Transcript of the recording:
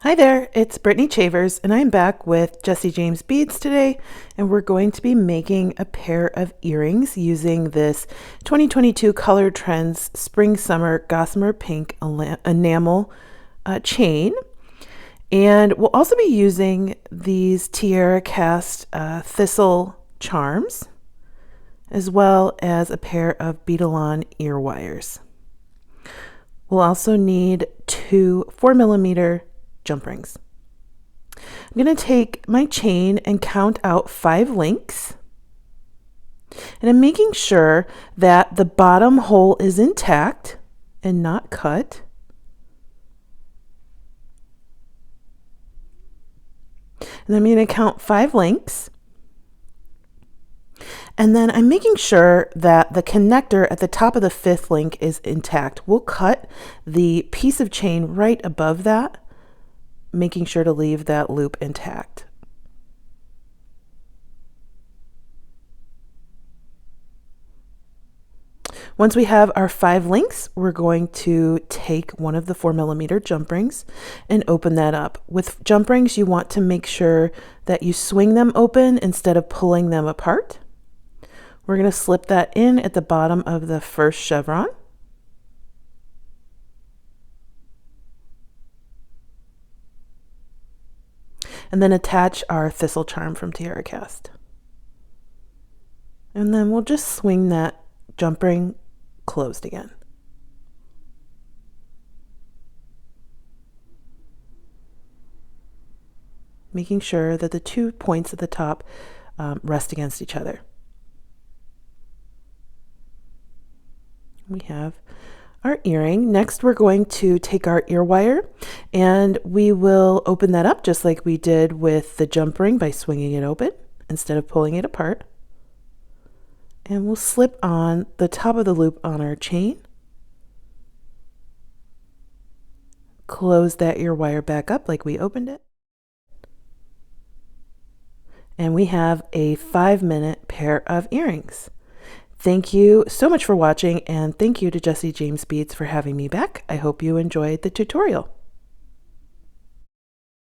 Hi there, it's Brittany Chavers, and I'm back with Jesse James Beads today, and we're going to be making a pair of earrings using this 2022 Color Trends Spring Summer Gossamer Pink Enamel chain. And we'll also be using these Tiara cast thistle charms, as well as a pair of beadalon ear wires. We'll also need two 4mm jump rings. I'm going to take my chain and count out 5 links. And I'm making sure that the bottom hole is intact and not cut. And I'm going to count 5 links. And then I'm making sure that the connector at the top of the 5th link is intact. We'll cut the piece of chain right above that, making sure to leave that loop intact. Once we have our 5 links, we're going to take one of the 4mm jump rings and open that up. With jump rings, you want to make sure that you swing them open instead of pulling them apart. We're going to slip that in at the bottom of the first chevron. And then attach our thistle charm from Tiara Cast. And then we'll just swing that jump ring closed again. Making sure that the 2 points at the top rest against each other. We have our earring. Next, we're going to take our ear wire and we will open that up just like we did with the jump ring by swinging it open instead of pulling it apart. And we'll slip on the top of the loop on our chain. Close that ear wire back up like we opened it. And we have a 5-minute pair of earrings. Thank you so much for watching, and thank you to Jesse James Beads for having me back. I hope you enjoyed the tutorial.